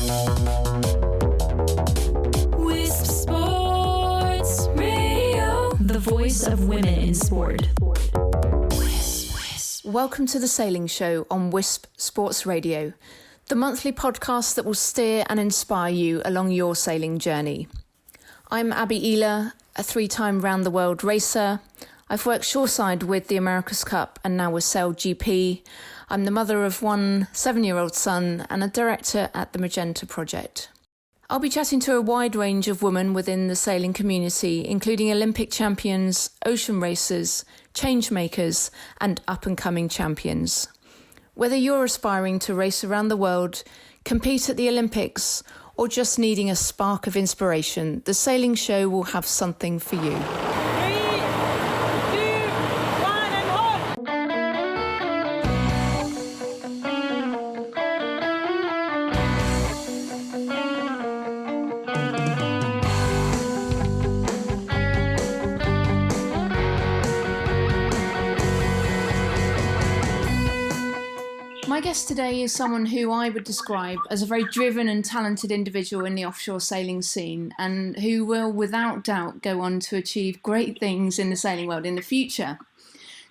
Wisp Sports Radio, the voice of women in sport. Welcome to the Sailing Show on Wisp Sports Radio, the monthly podcast that will steer and inspire you along your sailing journey. I'm Abby Ehler, a 3-time round-the-world racer. I've worked shoreside with the America's Cup and now with Sail GP. I'm the mother of one 7-year-old son and a director at the Magenta Project. I'll be chatting to a wide range of women within the sailing community, including Olympic champions, ocean racers, change makers, and up-and-coming champions. Whether you're aspiring to race around the world, compete at the Olympics, or just needing a spark of inspiration, the Sailing Show will have something for you. My guest today is someone who I would describe as a very driven and talented individual in the offshore sailing scene, and who will without doubt go on to achieve great things in the sailing world in the future.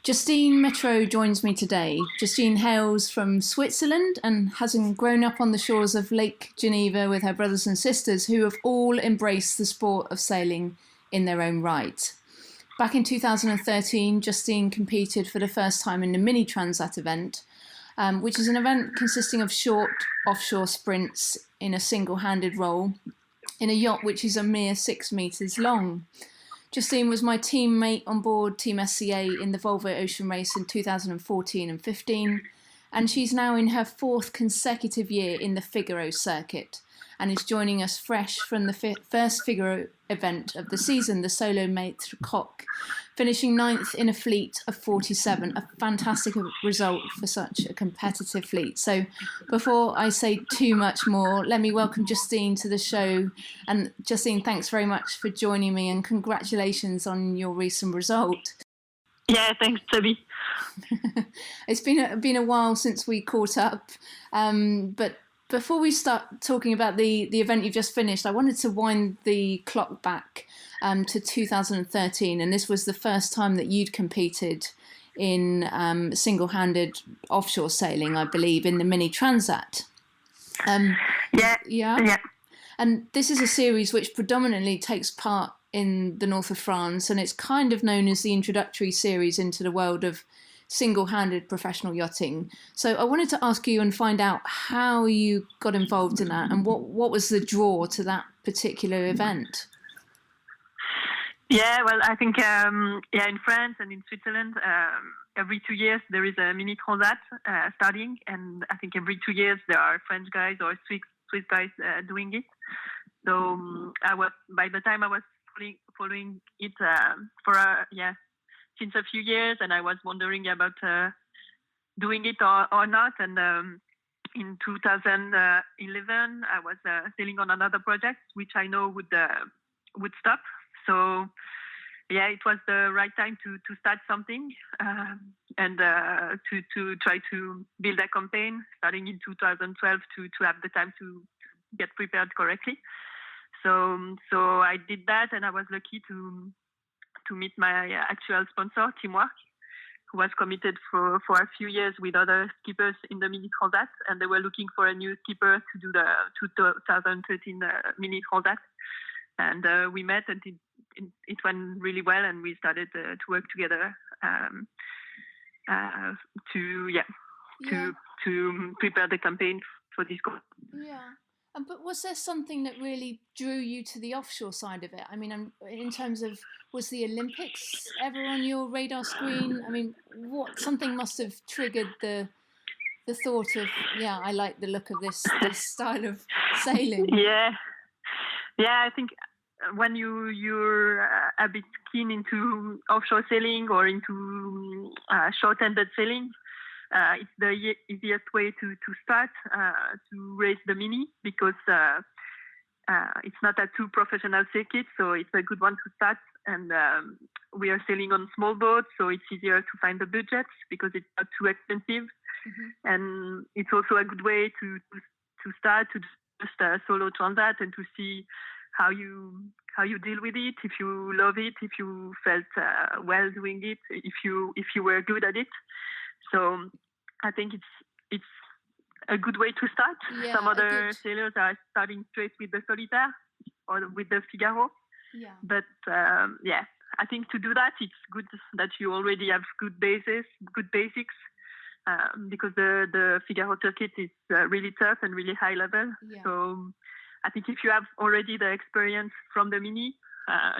Justine Mettraux joins me today. Justine hails from Switzerland and has grown up on the shores of Lake Geneva with her brothers and sisters, who have all embraced the sport of sailing in their own right. Back in 2013, Justine competed for the first time in the Mini Transat event, which is an event consisting of short offshore sprints in a single-handed role in a yacht which is a mere 6 metres long. Justine was my teammate on board Team SCA in the Volvo Ocean Race in 2014 and 15, and she's now in her 4th consecutive year in the Figaro circuit and is joining us fresh from the first Figaro event of the season, the Solo Maitre Coq, finishing 9th in a fleet of 47, a fantastic result for such a competitive fleet. So before I say too much more, let me welcome Justine to the show. And Justine, thanks very much for joining me and congratulations on your recent result. Yeah, thanks, Toby. It's been a while since we caught up, but before we start talking about the event you've just finished, I wanted to wind the clock back to 2013, and this was the first time that you'd competed in single-handed offshore sailing, I believe, in the Mini Transat. Yeah. And this is a series which predominantly takes part in the north of France, and it's kind of known as the introductory series into the world of single-handed professional yachting. So I wanted to ask you and find out how you got involved in that and what was the draw to that particular event. Yeah, well, I think in France and in Switzerland, every 2 years there is a Mini Transat starting, and I think every 2 years there are French guys or Swiss guys doing it. So by the time I was following it since a few years, and I was wondering about doing it or not. And in 2011, I was sailing on another project, which I know would stop. So yeah, it was the right time to start something and to try to build a campaign starting in 2012 to have the time to get prepared correctly. So I did that, and I was lucky to meet my actual sponsor, Teamwork, who was committed for a few years with other skippers in the Mini Transat, and they were looking for a new skipper to do the 2013 Mini Transat. And we met, and it went really well, and we started to work together to prepare the campaign for this goal. Yeah. But was there something that really drew you to the offshore side of it? I mean, in terms of, was the Olympics ever on your radar screen? I mean, something must have triggered the thought of, I like the look of this style of sailing. Yeah, I think when you're a bit keen into offshore sailing or into short-handed sailing, it's the easiest way to start to race the Mini, because it's not a too professional circuit, so it's a good one to start. And we are sailing on small boats, so it's easier to find the budgets because it's not too expensive. Mm-hmm. And it's also a good way to start to Solo Transat and to see how you deal with it, if you love it, if you felt well doing it, if you were good at it. So I think it's a good way to start. Yeah, some other sailors are starting straight with the Solitaire or with the Figaro. Yeah. But I think to do that, it's good that you already have good basics, because the Figaro circuit is really tough and really high level. Yeah. So I think if you have already the experience from the Mini,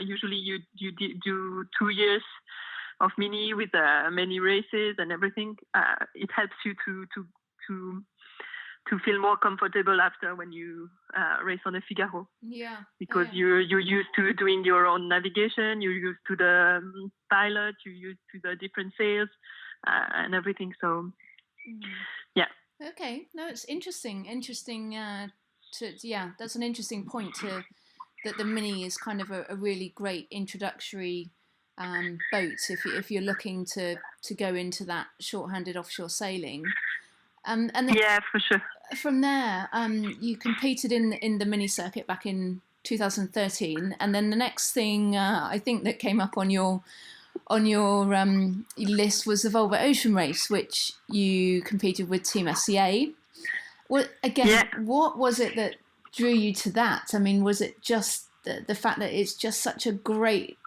usually you do 2 years of Mini with many races and everything. It helps you to feel more comfortable after when you race on a Figaro. Yeah. Because you're used to doing your own navigation, you're used to the pilot, you're used to the different sails and everything. So, yeah. Okay. No, it's interesting. That's an interesting point that the Mini is kind of a really great introductory boat if you're looking to go into that short-handed offshore sailing. And then, yeah, for sure. From there, you competed in the Mini circuit back in 2013, and then the next thing I think that came up on your list was the Volvo Ocean Race, which you competed with Team SCA. Well, again, What was it that drew you to that? I mean, was it just the fact that it's just such a great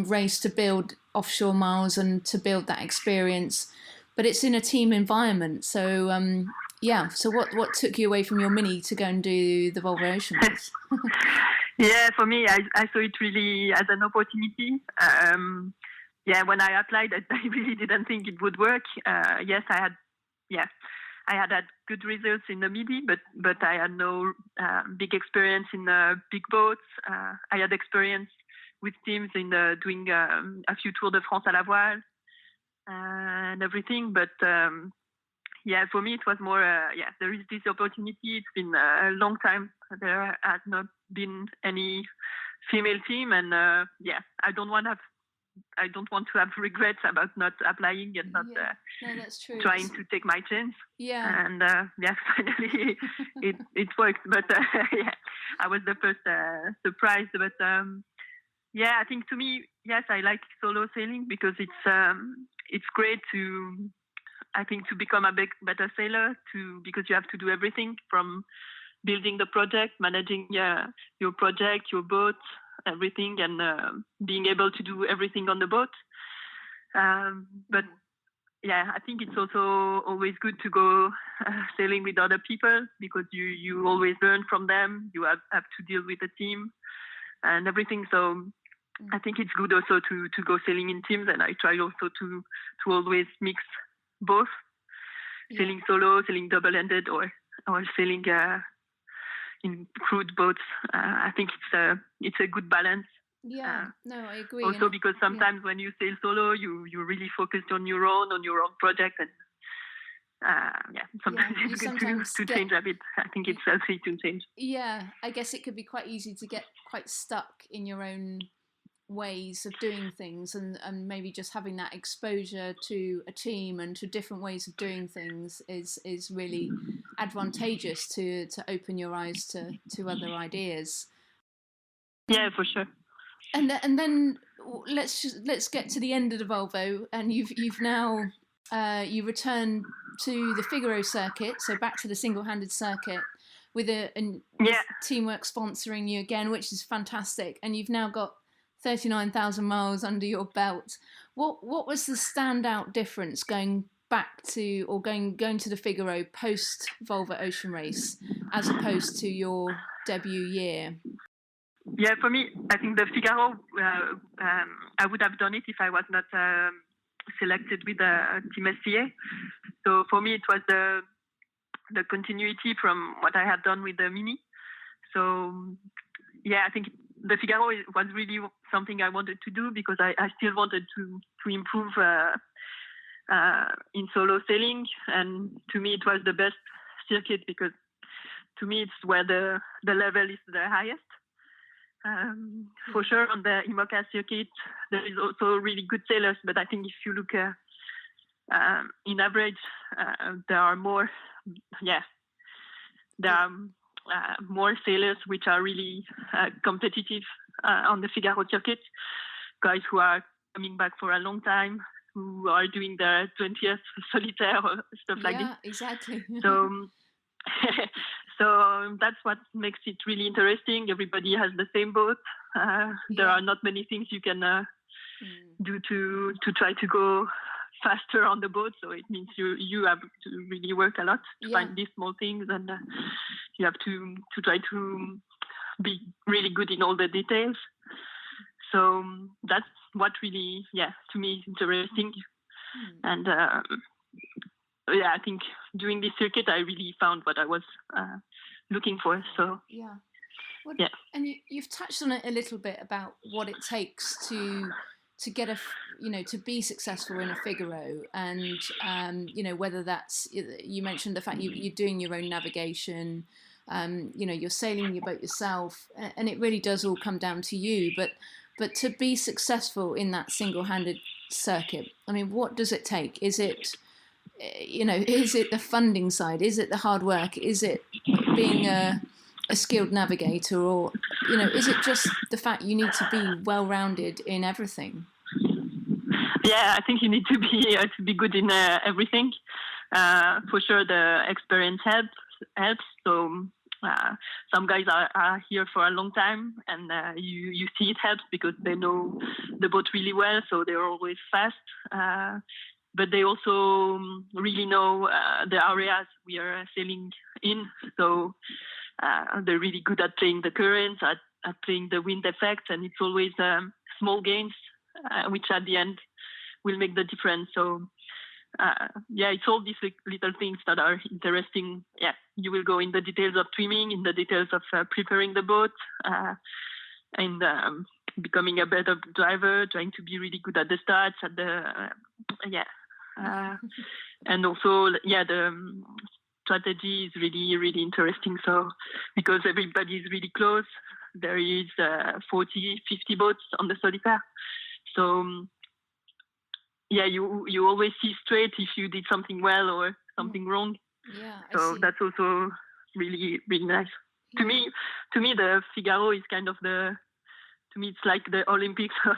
race to build offshore miles and to build that experience, but it's in a team environment. So, so what took you away from your Mini to go and do the Volvo Ocean Race? Yeah, for me, I saw it really as an opportunity. When I applied, I really didn't think it would work. Yes, I had good results in the Midi, but I had no big experience in big boats. I had experience with teams in doing a few Tours de France à la voile and everything. But for me, it was more, there is this opportunity. It's been a long time. There has not been any female team. And I don't want to have regrets about not applying and not that's true. trying to take my chance. Yeah. And finally it worked. But I was the first surprised. But I think to me, yes, I like solo sailing because it's great to become a better sailor because you have to do everything from building the project, managing your project, your boat, everything, and being able to do everything on the boat. But I think it's also always good to go sailing with other people because you always learn from them. You have to deal with a team and everything. So I think it's good also to go sailing in teams, and I try also to always mix both, sailing solo, sailing double-ended, or sailing in crewed boats. I think it's a good balance. Yeah, I agree. Also, because sometimes when you sail solo, you're really focused on your own project, and sometimes it's good to change a bit. I think it's healthy to change. Yeah, I guess it could be quite easy to get quite stuck in your own ways of doing things, and maybe just having that exposure to a team and to different ways of doing things is really advantageous to open your eyes to other ideas. Yeah, for sure. And then let's get to the end of the Volvo, and you've now you returned to the Figaro circuit, so back to the single-handed circuit with Teamwork sponsoring you again, which is fantastic, and you've now got 39,000 miles under your belt. What was the standout difference going back to or going to the Figaro post Volvo Ocean Race as opposed to your debut year? Yeah, for me, I think the Figaro, I would have done it if I was not selected with Team SCA. So for me, it was the continuity from what I had done with the Mini. So I think the Figaro was really something I wanted to do because I still wanted to improve in solo sailing. And to me, it was the best circuit because to me, it's where the level is the highest. For sure, on the IMOCA circuit, there is also really good sailors. But I think if you look in average, there are more. Yeah, there are more sailors which are really competitive on the Figaro circuit, guys who are coming back for a long time, who are doing their 20th solitaire or stuff like this. Yeah, exactly. So, so that's what makes it really interesting. Everybody has the same boat. There are not many things you can do to try to go faster on the boat. So it means you have to really work a lot to find these small things, and you have to try to be really good in all the details. So that's what really, to me is interesting. And I think doing this circuit, I really found what I was looking for. So and you've touched on it a little bit about what it takes to get to be successful in a Figaro, and whether that's, you mentioned the fact you're doing your own navigation, you're sailing your boat yourself, and it really does all come down to you. But to be successful in that single-handed circuit, I mean, what does it take? Is it is it the funding side? Is it the hard work? Is it being a skilled navigator, or is it just the fact you need to be well-rounded in everything? Yeah, I think you need to be good in everything. For sure, the experience helps. So some guys are here for a long time, and you see it helps because they know the boat really well, so they're always fast. But they also really know the areas we are sailing in, so they're really good at playing the currents, at playing the wind effects, and it's always small gains, which at the end will make the difference. So it's all these little things that are interesting. Yeah, you will go in the details of trimming, in the details of preparing the boat, and becoming a better driver, trying to be really good at the starts, at the and also the strategy is really, really interesting. So because everybody is really close, there is 40, 50 boats on the solitaire. So you always see straight if you did something well or something wrong. Yeah. So that's also really, really nice. Yeah. To me, the Figaro is kind of it's like the Olympics of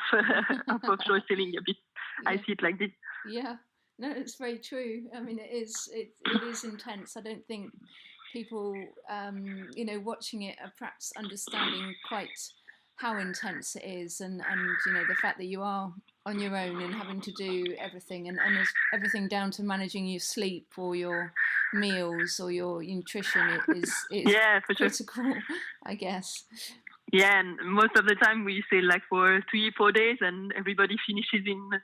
offshore sailing a bit. Yeah. I see it like this. Yeah. No, it's very true. I mean, it is intense. I don't think people, watching it are perhaps understanding quite how intense it is, and the fact that you are on your own and having to do everything, and there's everything down to managing your sleep or your meals or your nutrition is for critical, sure. I guess. Yeah, and most of the time we sail like for 3-4 days, and everybody finishes in.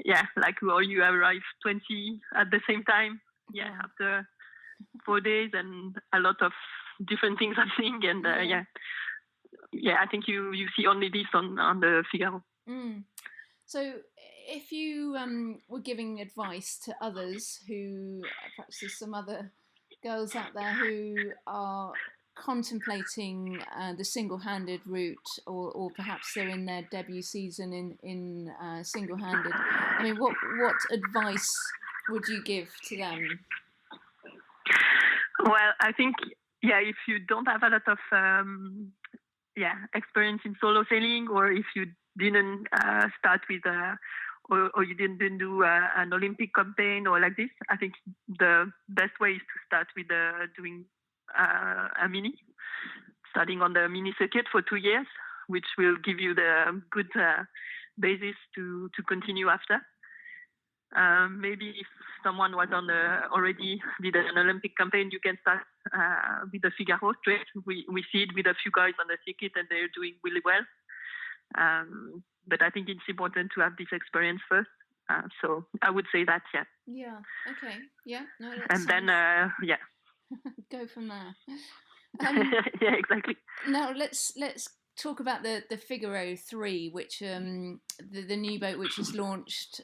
Yeah, or you arrive 20 at the same time. Yeah, after 4 days, and a lot of different things happening. And I think you see only this on the Figaro. So, if you were giving advice to others who, perhaps there's some other girls out there who are contemplating the single-handed route, or perhaps they're in their debut season in single-handed, I mean, what advice would you give to them? Well, I think if you don't have a lot of experience in solo sailing, or if you didn't start with or you didn't do an Olympic campaign or like this, I think the best way is to start with doing a mini, starting on the mini circuit for 2 years, which will give you the good basis to continue after. Maybe if someone was already did an Olympic campaign, you can start with the Figaro straight. We see it with a few guys on the circuit, and they're doing really well. But I think it's important to have this experience first. So I would say that, yeah. Yeah. Okay. Yeah. No. And then, go from there. Yeah, exactly. Now let's talk about the Figaro 3, which the new boat which was launched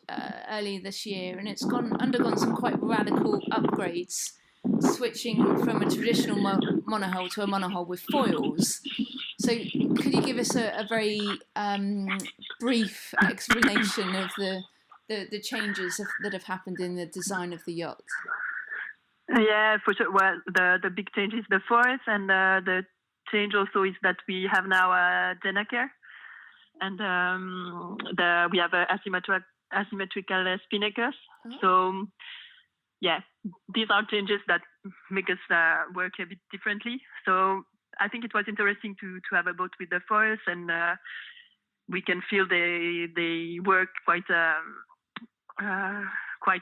early this year, and it's undergone some quite radical upgrades, switching from a traditional monohull to a monohull with foils. So could you give us a very brief explanation of the changes that have happened in the design of the yacht? Yeah, for sure. Well, the big change is the force, and the change also is that we have now a Denaker, and we have asymmetrical spinnakers. Oh. So yeah, these are changes that make us work a bit differently. So I think it was interesting to have a boat with the foils, and we can feel they work quite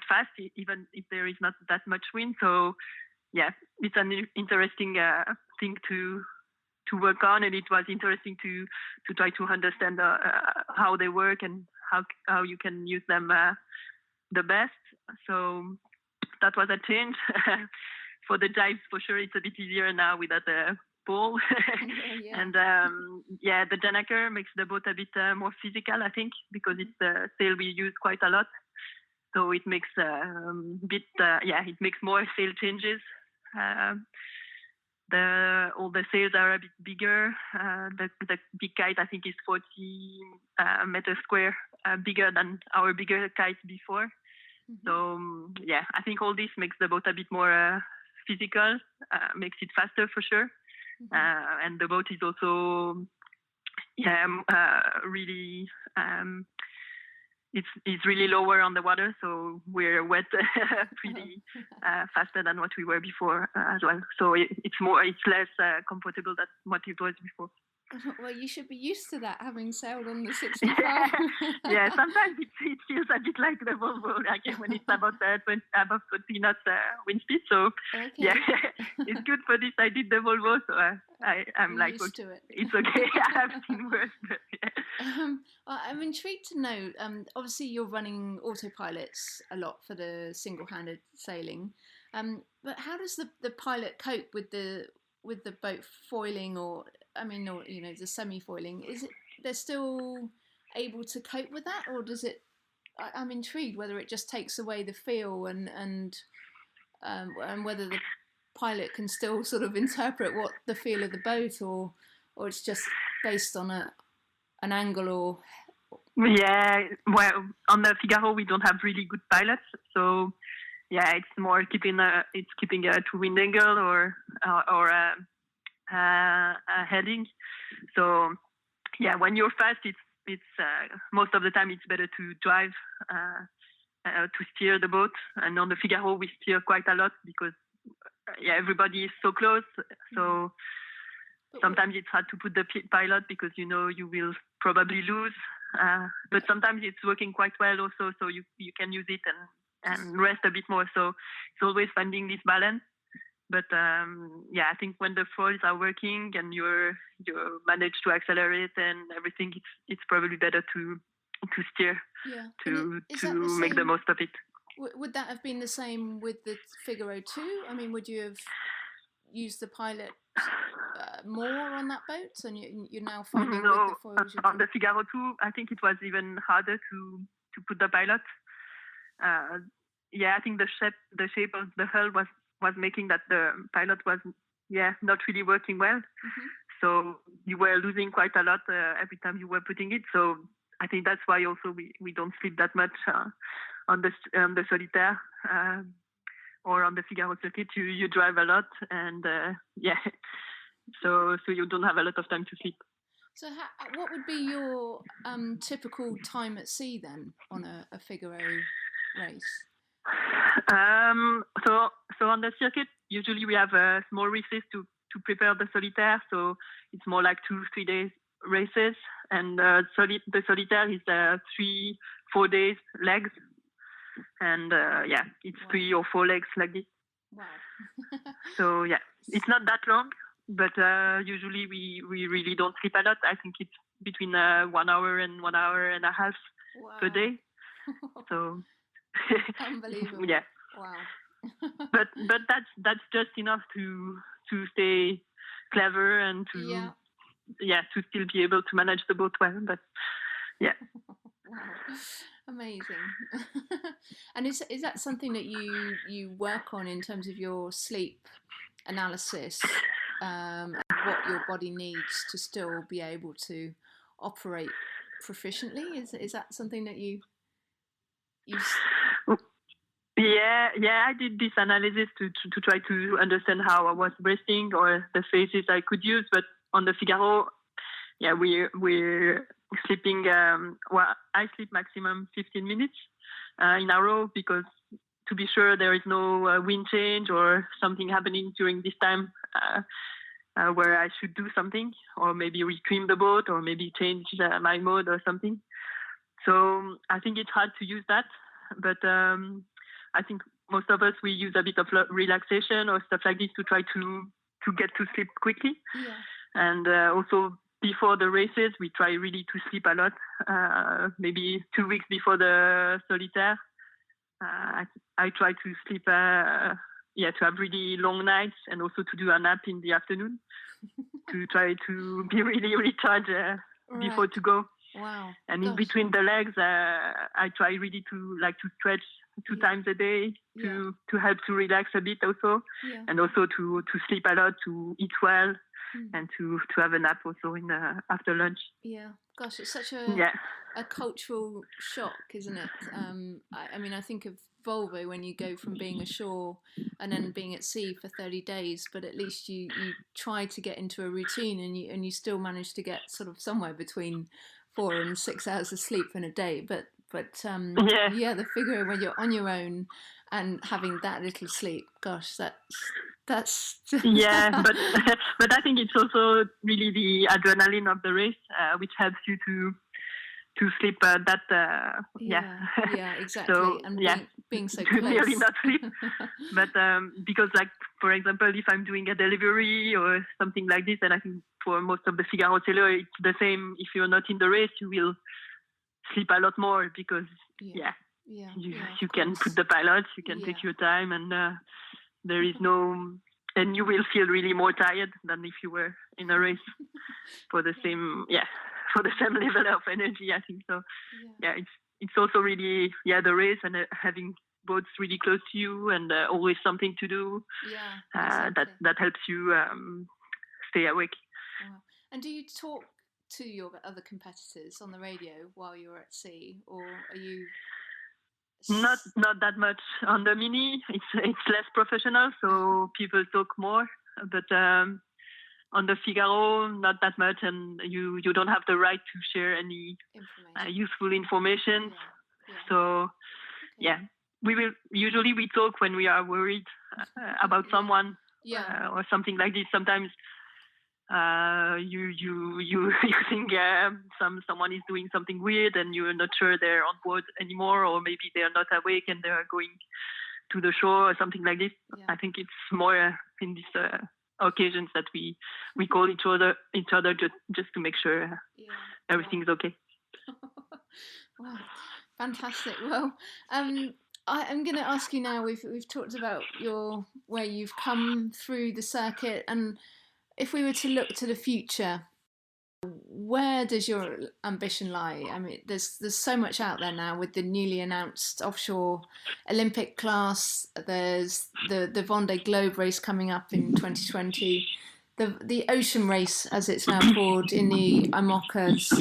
fast, even if there is not that much wind. So yeah, it's an interesting thing to work on, and it was interesting to try to understand how they work and how you can use them the best. So that was a change. For the dives, for sure, it's a bit easier now without a pole. Yeah. And the Denaker makes the boat a bit more physical, I think, because it's the sail we use quite a lot. So it makes it makes more sail changes. All the sails are a bit bigger. The big kite, I think, is 40 meters square, bigger than our bigger kite before. Mm-hmm. So I think all this makes the boat a bit more physical, makes it faster for sure. Mm-hmm. And the boat is also really it's really lower on the water, so we're wet pretty faster than what we were before as well. So it's less comfortable than what it was before. Well, you should be used to that, having sailed on the 65. Yeah, sometimes it feels a bit like the Volvo, like when it's above 20 knots wind speed. So okay. Yeah, it's good for this. I did the Volvo, so I'm like, used to it. It's okay. I've seen worse. But well, I'm intrigued to know. Obviously, you're running autopilots a lot for the single-handed sailing, but how does the pilot cope with the boat foiling, or the semi-foiling? Is it they're still able to cope with that, or does it? I'm intrigued whether it just takes away the feel and whether the pilot can still sort of interpret what the feel of the boat, or it's just based on an angle or. Yeah, well, on the Figaro we don't have really good pilots, so it's more keeping a true wind angle or a heading. So when you're fast, it's most of the time it's better to drive to steer the boat. And on the Figaro we steer quite a lot because everybody is so close. So sometimes it's hard to put the pilot because you will probably lose. But sometimes it's working quite well also, so you can use it and rest a bit more. So it's always finding this balance. But I think when the foils are working and you manage to accelerate and everything, it's probably better to steer to make the most of it. Would that have been the same with the Figaro too? I mean, would you have used the pilot more on that boat, and you're now finding with the foils? On the Figaro too, I think it was even harder to put the pilot. I think the shape of the hull was making that the pilot was not really working well. Mm-hmm. So you were losing quite a lot every time you were putting it. So I think that's why also we don't sleep that much on the solitaire or on the Figaro circuit. You drive a lot, and so you don't have a lot of time to sleep. So what would be your typical time at sea then on a Figaro race? So on the circuit, usually we have small races to prepare the solitaire. So it's more like 2-3 days races, and the solitaire is 3-4 days legs, and it's 3 or 4 legs like this. Wow. So it's not that long, but usually we really don't sleep a lot. I think it's between 1 hour and 1 hour and a half per day. So unbelievable. Yeah. Wow. but that's just enough to stay clever and to still be able to manage the boat well. But Wow, amazing. And is that something that you work on in terms of your sleep analysis, and what your body needs to still be able to operate proficiently? Is that something that you I did this analysis to try to understand how I was resting or the phases I could use. But on the Figaro, we're sleeping. I sleep maximum 15 minutes in a row because to be sure there is no wind change or something happening during this time where I should do something or maybe retrim the boat or maybe change my mode or something. So I think it's hard to use that, but I think most of us, we use a bit of relaxation or stuff like this to try to get to sleep quickly. Yeah. And also before the races, we try really to sleep a lot. Maybe 2 weeks before the Solitaire, I try to sleep, to have really long nights and also to do a nap in the afternoon to try to be really recharged before to go. Wow. And in between the legs, I try really to stretch 2 times a day to help to relax a bit also, and also to sleep a lot, to eat well, and to have a nap also in after lunch. Yeah, gosh, it's such a cultural shock, isn't it? I mean, I think of Volvo when you go from being ashore and then being at sea for 30 days, but at least you try to get into a routine and you still manage to get sort of somewhere between 4 and 6 hours of sleep in a day. But the figure when you're on your own and having that little sleep, gosh, that's but I think it's also really the adrenaline of the race which helps you to sleep exactly. So, and being so to close. nearly not sleep. But because for example, if I'm doing a delivery or something like this, and I think for most of the Figaro sailor, it's the same. If you're not in the race, you will sleep a lot more because you can put the pilots, you can take your time, and there is no, and you will feel really more tired than if you were in a race for the same level of energy. I think so. It's also really the race and having boats really close to you and always something to do. Exactly. That helps you stay awake. Wow. And do you talk to your other competitors on the radio while you're at sea, or are you? Not that much. On the Mini, it's less professional, so people talk more. But on the Figaro, not that much, and you don't have the right to share any useful information. So we talk when we are worried about someone or something like this. Sometimes you think someone is doing something weird and you're not sure they're on board anymore, or maybe they're not awake and they're going to the shore or something like this. I think it's more in these occasions that we call each other just to make sure everything's okay. Wow, fantastic. Well, I'm going to ask you now. We've talked about where you've come through the circuit, and if we were to look to the future, where does your ambition lie? I mean, there's so much out there now with the newly announced offshore Olympic class. There's the Vendée Globe race coming up in 2020. The Ocean Race, as it's now called, in the IMOCAs.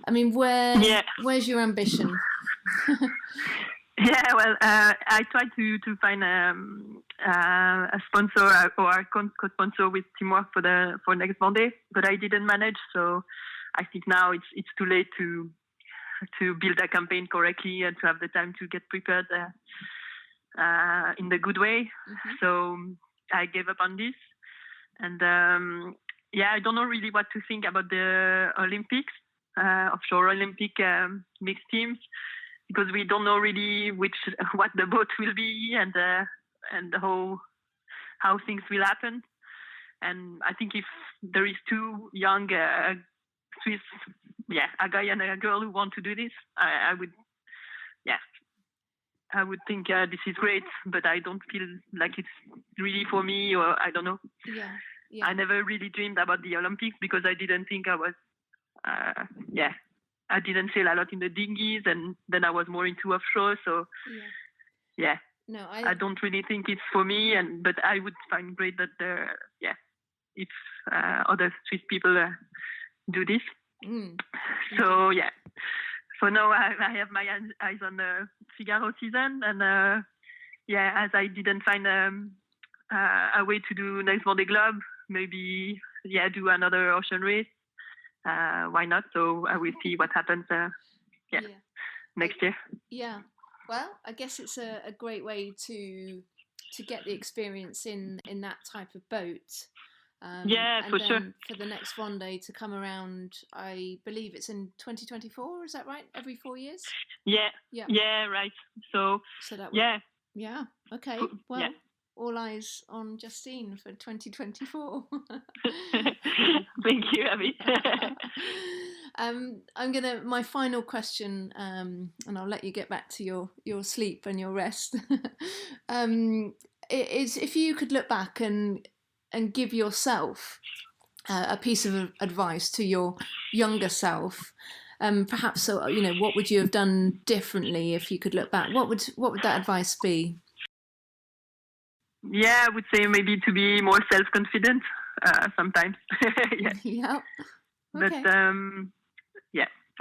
I mean, where's your ambition? I tried to find a sponsor or a co-sponsor with Teamwork for next Vendée, but I didn't manage. So I think now it's too late to build a campaign correctly and to have the time to get prepared in the good way. Mm-hmm. So I gave up on this, and I don't know really what to think about the Olympics, offshore Olympic mixed teams, because we don't know really what the boat will be and how things will happen. And I think if there is 2 young Swiss, a guy and a girl who want to do this, I would think this is great, but I don't feel like it's really for me, or I don't know. I never really dreamed about the Olympics because I didn't think I was, I didn't sail a lot in the dinghies, and then I was more into offshore. So, no, I don't really think it's for me. But I would find great that if other Swiss people do this. So for now I have my eyes on the Figaro season, and as I didn't find a way to do next Vendée Globe, maybe do another ocean race. Why not? So I will see what happens. Next year. Yeah. Well, I guess it's a great way to get the experience in that type of boat. For sure. For the next Vendée to come around, I believe it's in 2024. Is that right? Every 4 years? Yeah. Right. So that would, yeah. Okay. Well, all eyes on Justine for 2024. Thank you, Abby. My final question, and I'll let you get back to your sleep and your rest, is if you could look back and give yourself a piece of advice to your younger self, perhaps, what would you have done differently if you could look back? What would that advice be? Yeah, I would say maybe to be more self-confident sometimes. Yeah. Okay. But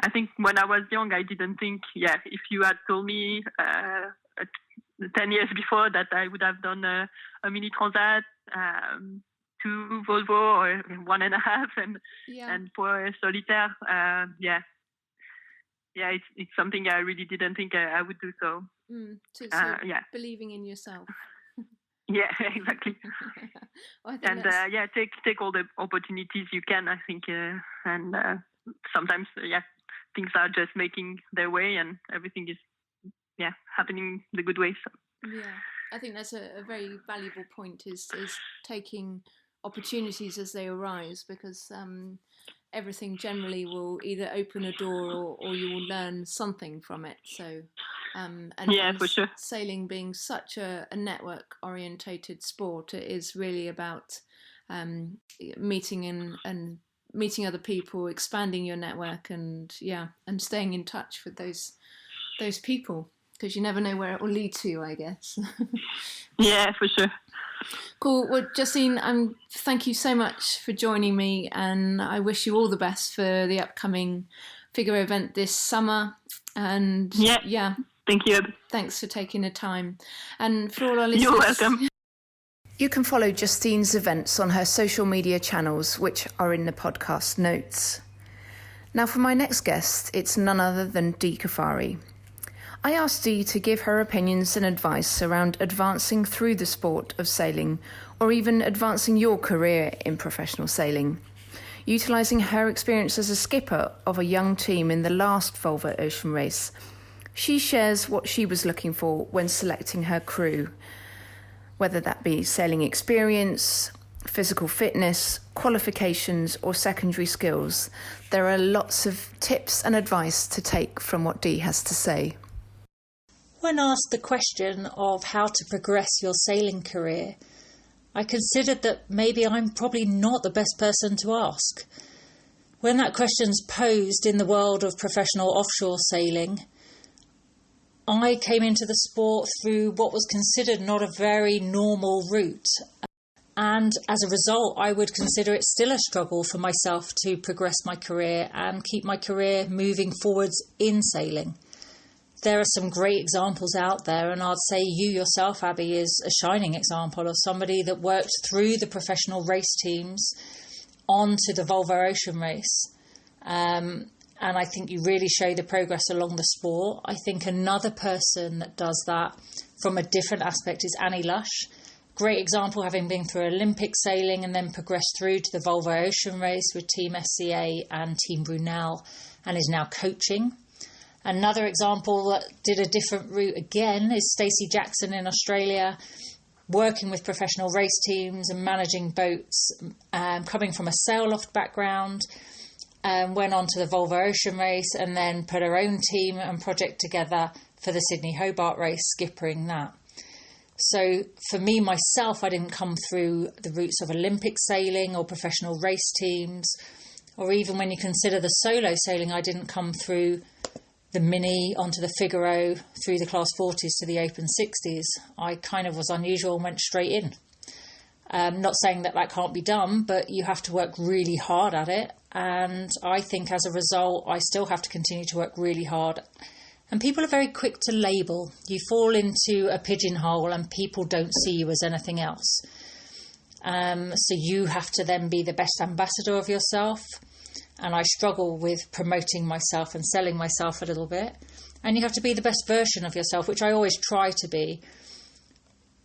I think when I was young, I didn't think, if you had told me 10 years before that I would have done a Mini Transat, 2 Volvo or 1.5 and 4 Solitaire, it's something I really didn't think I would do. So, believing in yourself. Yeah, exactly. And take all the opportunities you can, I think, and sometimes things are just making their way and everything is happening the good way. So. Yeah, I think that's a very valuable point, is taking opportunities as they arise, because everything generally will either open a door or you will learn something from it. So for sure. Sailing being such a network orientated sport, it is really about meeting other people, expanding your network, and staying in touch with those people, because you never know where it will lead to, I guess. Yeah, for sure. Cool. Well, Justine, thank you so much for joining me, and I wish you all the best for the upcoming Figaro event this summer. And thank you. Thanks for taking the time. And for all our listeners, you're welcome. You can follow Justine's events on her social media channels, which are in the podcast notes. Now, for my next guest, it's none other than Dee Caffari. I asked Dee to give her opinions and advice around advancing through the sport of sailing, or even advancing your career in professional sailing. Utilising her experience as a skipper of a young team in the last Volvo Ocean Race, she shares what she was looking for when selecting her crew, whether that be sailing experience, physical fitness, qualifications, or secondary skills. There are lots of tips and advice to take from what Dee has to say. When asked the question of how to progress your sailing career, I considered that maybe I'm probably not the best person to ask. When that question's posed in the world of professional offshore sailing, I came into the sport through what was considered not a very normal route. And as a result, I would consider it still a struggle for myself to progress my career and keep my career moving forwards in sailing. There are some great examples out there, and I'd say you yourself, Abby, is a shining example of somebody that worked through the professional race teams onto the Volvo Ocean Race. And I think you really show the progress along the sport. I think another person that does that from a different aspect is Annie Lush. Great example, having been through Olympic sailing and then progressed through to the Volvo Ocean Race with Team SCA and Team Brunel, and is now coaching. Another example that did a different route again is Stacey Jackson in Australia, working with professional race teams and managing boats, coming from a sail loft background, went on to the Volvo Ocean Race and then put her own team and project together for the Sydney Hobart Race, skippering that. So for me, myself, I didn't come through the routes of Olympic sailing or professional race teams, or even when you consider the solo sailing, I didn't come through the Mini onto the Figaro, through the Class 40s to the Open 60s. I kind of was unusual and went straight in. Not saying that can't be done, but you have to work really hard at it. And I think as a result, I still have to continue to work really hard And people are very quick to label. You fall into a pigeonhole and people don't see you as anything else. So you have to then be the best ambassador of yourself. And I struggle with promoting myself and selling myself a little bit. And you have to be the best version of yourself, which I always try to be.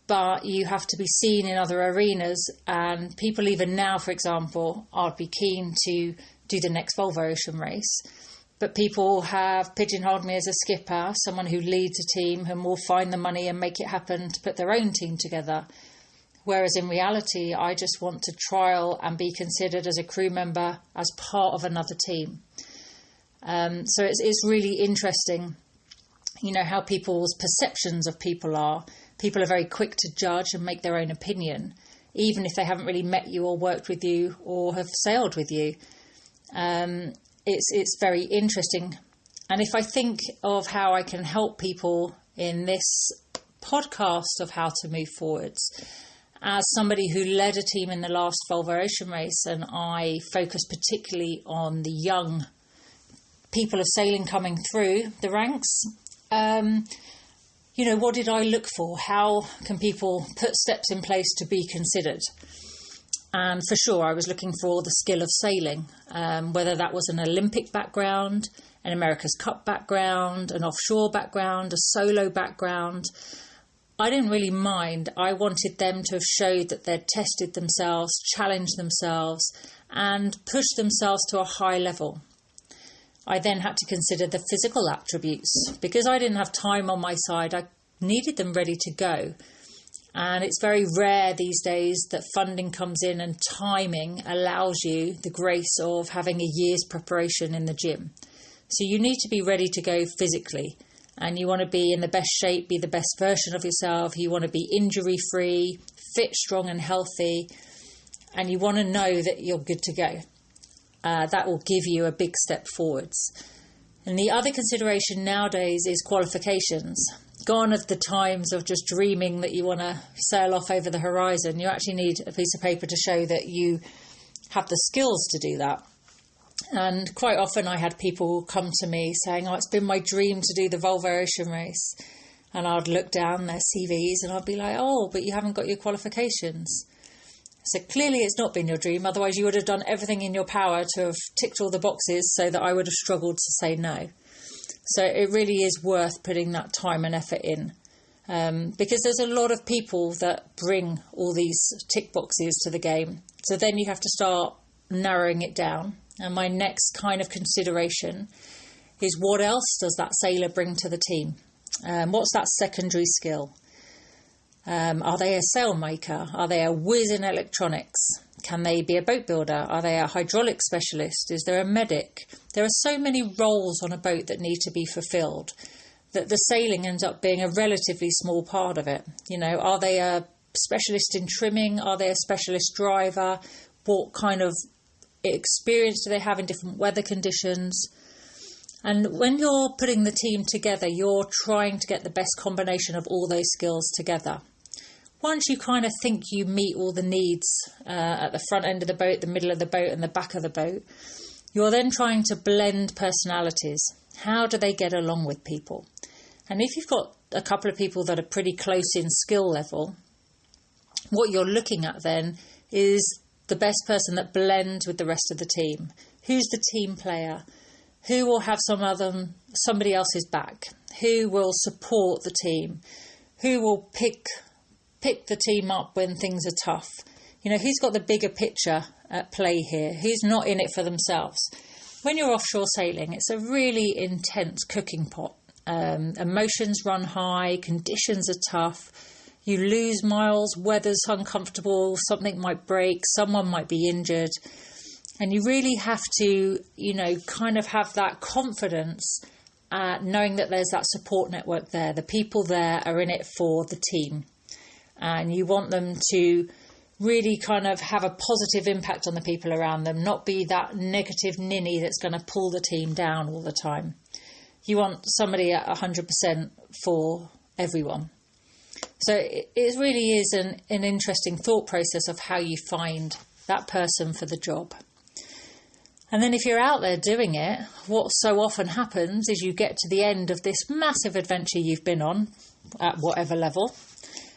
But you have to be seen in other arenas. And people even now, for example, I'd be keen to do the next Volvo Ocean Race. But people have pigeonholed me as a skipper, someone who leads a team and will find the money and make it happen to put their own team together. Whereas in reality, I just want to trial and be considered as a crew member as part of another team. So it's really interesting, how people's perceptions of people are. People are very quick to judge and make their own opinion, even if they haven't really met you or worked with you or have sailed with you. It's very interesting. And if I think of how I can help people in this podcast of how to move forwards, as somebody who led a team in the last Volvo Ocean Race, and I focused particularly on the young people of sailing coming through the ranks, what did I look for? How can people put steps in place to be considered? And for sure, I was looking for the skill of sailing, whether that was an Olympic background, an America's Cup background, an offshore background, a solo background. I didn't really mind. I wanted them to have showed that they'd tested themselves, challenged themselves, and pushed themselves to a high level. I then had to consider the physical attributes. Because I didn't have time on my side, I needed them ready to go. And it's very rare these days that funding comes in and timing allows you the grace of having a year's preparation in the gym. So you need to be ready to go physically. And you want to be in the best shape, be the best version of yourself. You want to be injury-free, fit, strong and healthy. And you want to know that you're good to go. That will give you a big step forwards. And the other consideration nowadays is qualifications. Gone are the times of just dreaming that you want to sail off over the horizon. You actually need a piece of paper to show that you have the skills to do that. And quite often I had people come to me saying, it's been my dream to do the Volvo Ocean Race. And I'd look down their CVs and I'd be like, but you haven't got your qualifications. So clearly it's not been your dream. Otherwise you would have done everything in your power to have ticked all the boxes so that I would have struggled to say no. So it really is worth putting that time and effort in. Because there's a lot of people that bring all these tick boxes to the game. So then you have to start narrowing it down. And my next kind of consideration is, what else does that sailor bring to the team? What's that secondary skill? Are they a sailmaker? Are they a whiz in electronics? Can they be a boat builder? Are they a hydraulic specialist? Is there a medic? There are so many roles on a boat that need to be fulfilled that the sailing ends up being a relatively small part of it. Are they a specialist in trimming? Are they a specialist driver? What kind of experience do they have in different weather conditions? And when you're putting the team together, you're trying to get the best combination of all those skills together. Once you kind of think you meet all the needs at the front end of the boat, the middle of the boat and the back of the boat, you're then trying to blend personalities. How do they get along with people? And if you've got a couple of people that are pretty close in skill level, what you're looking at then is the best person that blends with the rest of the team. Who's the team player? Who will have somebody else's back? Who will support the team? Who will pick the team up when things are tough? Who's got the bigger picture at play here? Who's not in it for themselves? When you're offshore sailing, it's a really intense cooking pot. Emotions run high, conditions are tough. You lose miles, weather's uncomfortable, something might break, someone might be injured. And you really have to, kind of have that confidence, knowing that there's that support network there. The people there are in it for the team. And you want them to really kind of have a positive impact on the people around them, not be that negative ninny that's going to pull the team down all the time. You want somebody at 100% for everyone. So it really is an interesting thought process of how you find that person for the job. And then if you're out there doing it, what so often happens is you get to the end of this massive adventure you've been on at whatever level.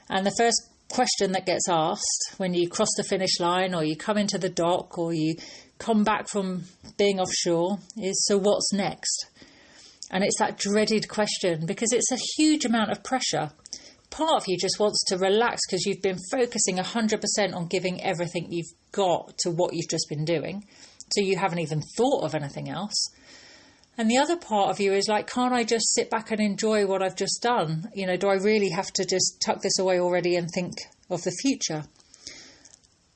And the first question that gets asked when you cross the finish line or you come into the dock or you come back from being offshore is, so what's next? And it's that dreaded question because it's a huge amount of pressure. Part of you just wants to relax because you've been focusing 100% on giving everything you've got to what you've just been doing. So you haven't even thought of anything else. And the other part of you is like, can't I just sit back and enjoy what I've just done? You know, do I really have to just tuck this away already and think of the future?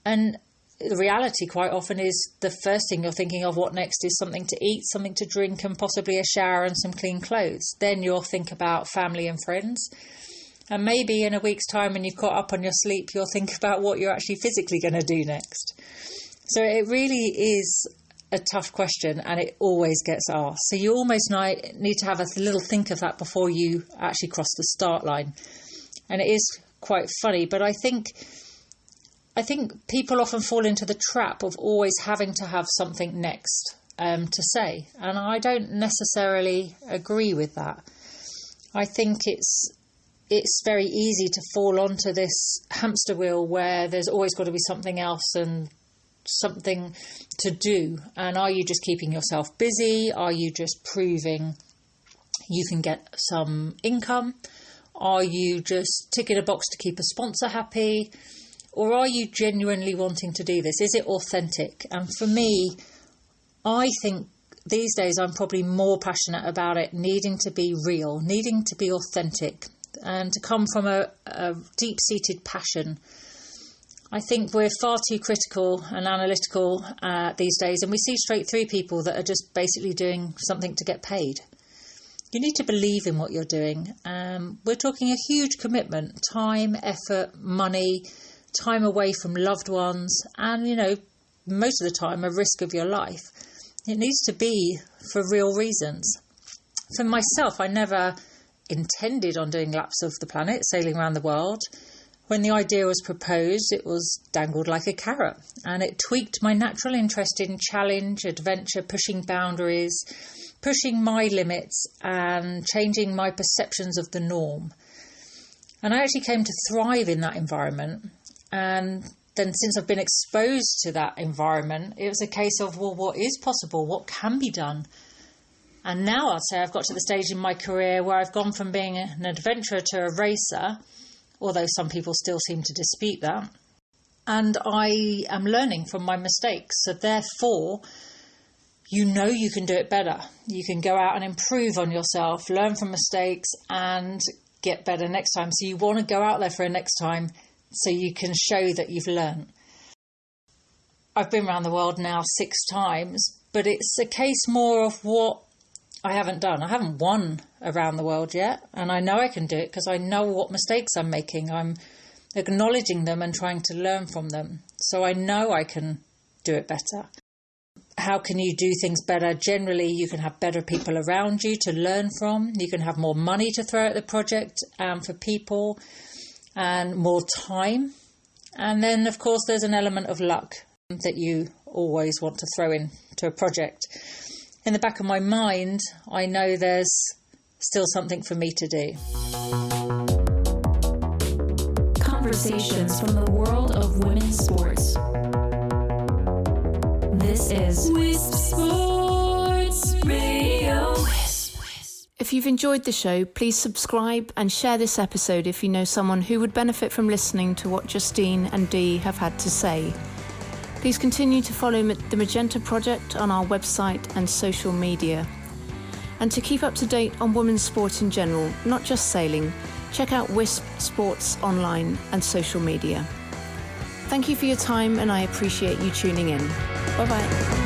And the reality quite often is the first thing you're thinking of what next is something to eat, something to drink, and possibly a shower and some clean clothes. Then you'll think about family and friends. And maybe in a week's time when you've caught up on your sleep, you'll think about what you're actually physically going to do next. So it really is a tough question, and it always gets asked. So you almost need to have a little think of that before you actually cross the start line. And it is quite funny, but I think people often fall into the trap of always having to have something next to say. And I don't necessarily agree with that. I think it's very easy to fall onto this hamster wheel where there's always got to be something else and something to do. And are you just keeping yourself busy? Are you just proving you can get some income? Are you just ticking a box to keep a sponsor happy? Or are you genuinely wanting to do this? Is it authentic? And for me, I think these days I'm probably more passionate about it needing to be real, needing to be authentic, and to come from a deep-seated passion. I think we're far too critical and analytical these days, and we see straight through people that are just basically doing something to get paid. You need to believe in what you're doing. We're talking a huge commitment, time, effort, money, time away from loved ones, and, you know, most of the time a risk of your life. It needs to be for real reasons. For myself, I never intended on doing laps of the planet, sailing around the world. When the idea was proposed, it was dangled like a carrot, and it tweaked my natural interest in challenge, adventure, pushing boundaries, pushing my limits, and changing my perceptions of the norm. And I actually came to thrive in that environment. And then since I've been exposed to that environment, it was a case of, well, what is possible? What can be done? And now I'd say I've got to the stage in my career where I've gone from being an adventurer to a racer, although some people still seem to dispute that. And I am learning from my mistakes. So therefore, you know you can do it better. You can go out and improve on yourself, learn from mistakes, and get better next time. So you want to go out there for a next time so you can show that you've learned. I've been around the world now 6 times, but it's a case more of what I haven't done. I haven't won around the world yet, and I know I can do it because I know what mistakes I'm making. I'm acknowledging them and trying to learn from them. So I know I can do it better. How can you do things better? Generally, you can have better people around you to learn from. You can have more money to throw at the project for people, and more time. And then, of course, there's an element of luck that you always want to throw into a project. In the back of my mind, I know there's still something for me to do. Conversations from the world of women's sports. This is Wisp Sports Radio. If you've enjoyed the show, please subscribe and share this episode if you know someone who would benefit from listening to what Justine and Dee have had to say. Please continue to follow the Magenta Project on our website and social media. And to keep up to date on women's sport in general, not just sailing, check out Wisp Sports online and social media. Thank you for your time, and I appreciate you tuning in. Bye-bye.